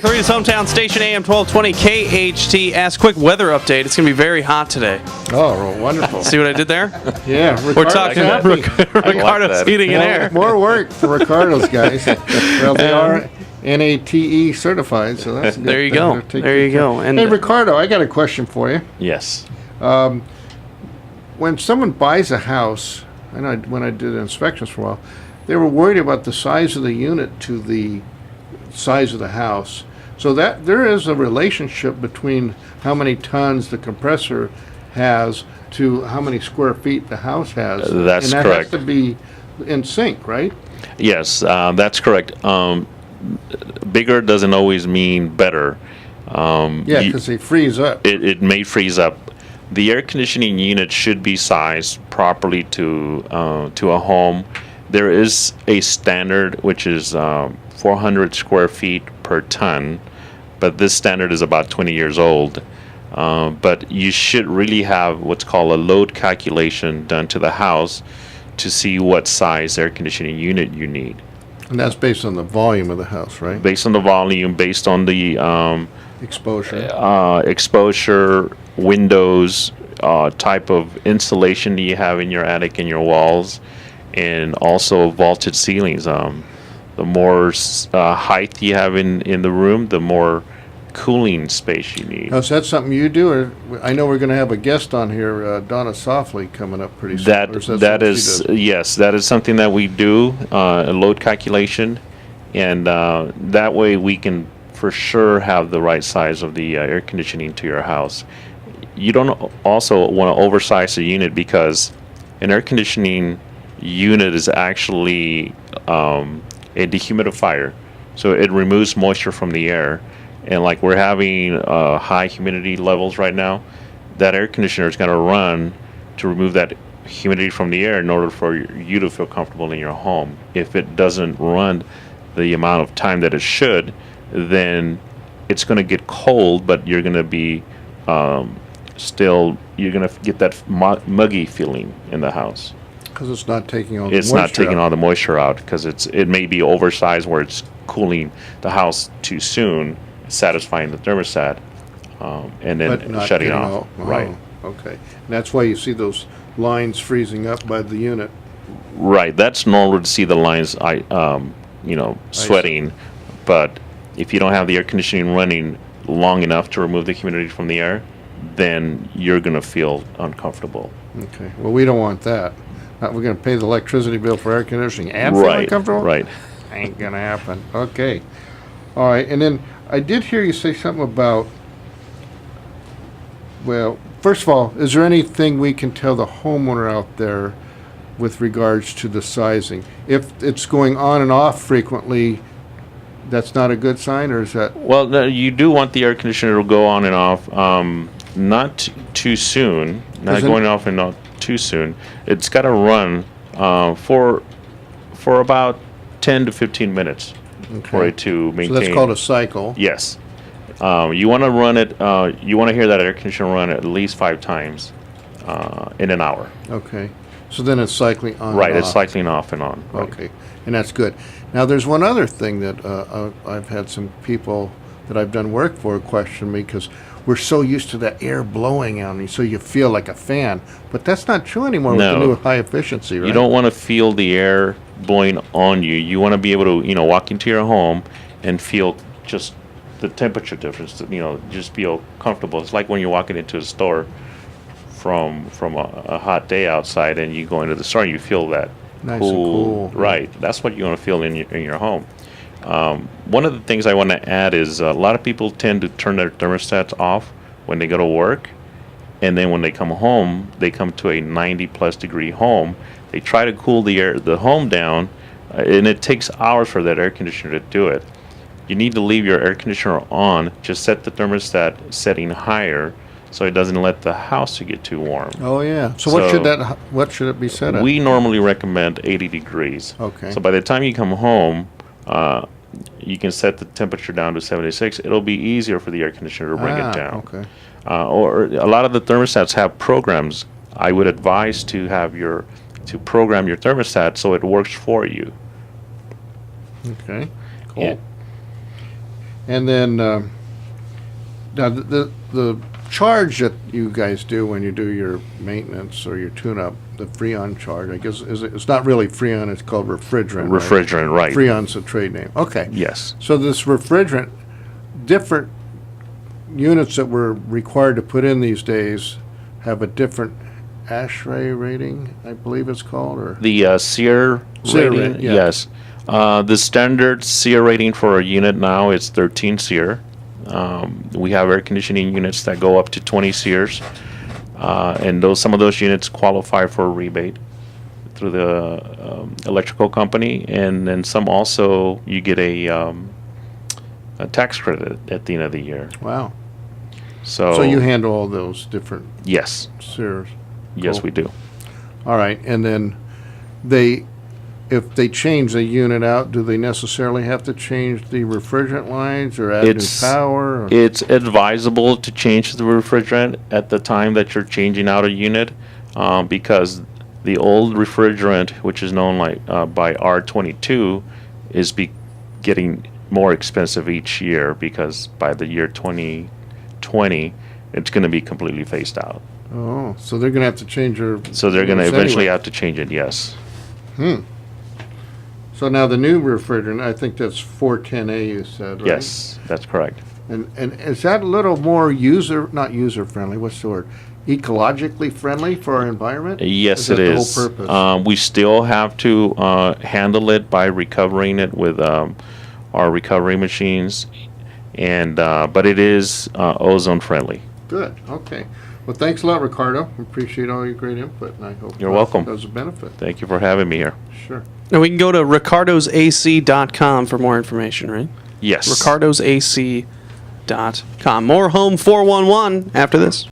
Santa Clarita's hometown station, AM 1220 KHTS. Quick weather update. It's going to be very hot today. Oh, wonderful. See what I did there? Yeah. We're talking Ricardo's Heating and Air. More work for Ricardo's guys. Well, they are NATE certified, so that's good. There you go. There you go. And hey, Ricardo, I got a question for you. Yes. When someone buys a house, I know when I did inspections for a while, they were worried about the size of the unit to the size of the house. So that there is a relationship between how many tons the compressor has to how many square feet the house has. That's and that correct. has to be in sync, right? Yes, that's correct. Bigger doesn't always mean better. Yeah, because they freeze up. It may freeze up. The air conditioning unit should be sized properly to a home. There is a standard which is 400 square feet per ton, but this standard is about 20 years old. But you should really have what's called a load calculation done to the house to see what size air conditioning unit you need. And that's based on the volume of the house, right? Based on the volume, based on the exposure, windows, type of insulation that you have in your attic and your walls, and also vaulted ceilings. The more height you have in the room, the more cooling space you need. Now, is that something you do? Or I know we're going to have a guest on here, Donna Softly, coming up pretty soon. That is yes, that is something that we do, a load calculation, and that way we can for sure have the right size of the air conditioning to your house. You don't also want to oversize the unit because an air conditioning unit is actually a dehumidifier, so it removes moisture from the air. And like we're having high humidity levels right now, that air conditioner is going to run to remove that humidity from the air in order for you to feel comfortable in your home. If it doesn't run the amount of time that it should, then it's going to get cold, but you're going to be you're going to get that muggy feeling in the house. Because it's not taking all the moisture out. It's not taking all the moisture out because it may be oversized where it's cooling the house too soon, satisfying the thermostat, and then shutting off. Right. Okay. And that's why you see those lines freezing up by the unit. Right. That's normal to see the lines, sweating. But if you don't have the air conditioning running long enough to remove the humidity from the air, then you're going to feel uncomfortable. Okay. Well, we don't want that. We're going to pay the electricity bill for air conditioning and feel uncomfortable? Right. Ain't going to happen. Okay. All right. And then I did hear you say something about, well, first of all, is there anything we can tell the homeowner out there with regards to the sizing? If it's going on and off frequently, that's not a good sign, or is that? Well, no, you do want the air conditioner to go on and off, not too soon, not going off and not too soon. It's got to run for about 10 to 15 minutes for it to maintain. So that's called a cycle. Yes. You want to run it, you want to hear that air conditioner run at least 5 times in an hour. Okay. So then it's cycling on Right, and it's off. cycling off and on. Right. Okay. And that's good. Now, there's one other thing that I've had some people that I've done work for question me because we're so used to that air blowing on you, so you feel like a fan. But that's not true anymore with the new high efficiency, right? You don't want to feel the air blowing on you. You want to be able to, walk into your home and feel just the temperature difference, just feel comfortable. It's like when you're walking into a store from a hot day outside and you go into the store and you feel that nice and cool. Right. That's what you want to feel in your home. One of the things I want to add is a lot of people tend to turn their thermostats off when they go to work, and then when they come home, they come to a 90-plus degree home. They try to cool the home down, and it takes hours for that air conditioner to do it. You need to leave your air conditioner on. Just set the thermostat setting higher so it doesn't let the house get too warm. Oh yeah. So what should it be set at? We normally recommend 80 degrees. Okay. So by the time you come home, you can set the temperature down to 76. It'll be easier for the air conditioner to bring it down. Okay. Or a lot of the thermostats have programs. I would advise to program your thermostat so it works for you. Okay. Cool. Yeah. And then, now the charge that you guys do when you do your maintenance or your tune-up, the Freon charge, I guess, it's not really Freon, it's called refrigerant, right? Refrigerant, right. Freon's a trade name. Okay. Yes. So this refrigerant, different units that we're required to put in these days have a different ASHRAE rating, I believe it's called, or? The SEER SEER rating, rating, yeah. yes. The standard SEER rating for a unit now is 13 SEER. We have air conditioning units that go up to 20 SEERs, and some of those units qualify for a rebate through the electrical company, and then some also you get a tax credit at the end of the year. Wow. So, So you handle all those different yes, SEERs? yes, Cool. we do. All right, and then if they change the unit out, do they necessarily have to change the refrigerant lines or add new It's- power? or- It's advisable to change the refrigerant at the time that you're changing out a unit, because the old refrigerant, which is known by R22, is getting more expensive each year, because by the year 2020, it's going to be completely phased out. Oh, so they're gonna have to change their. So they're going to units eventually anyway. have to change it. Yes. So now the new refrigerant, I think that's 410A you said, right? Yes, that's correct. And is that a little more not user-friendly, what's the word? Ecologically friendly for our environment? Yes, Is it that is. the whole purpose? We still have to handle it by recovering it with our recovery machines, and but it is ozone friendly. Good, okay. Well, thanks a lot, Ricardo. Appreciate all your great input, and I hope. You're welcome. That was a benefit. Thank you for having me here. Sure. And we can go to ricardosac.com for more information, right? Yes. ricardosac.com. More Home 411 after this.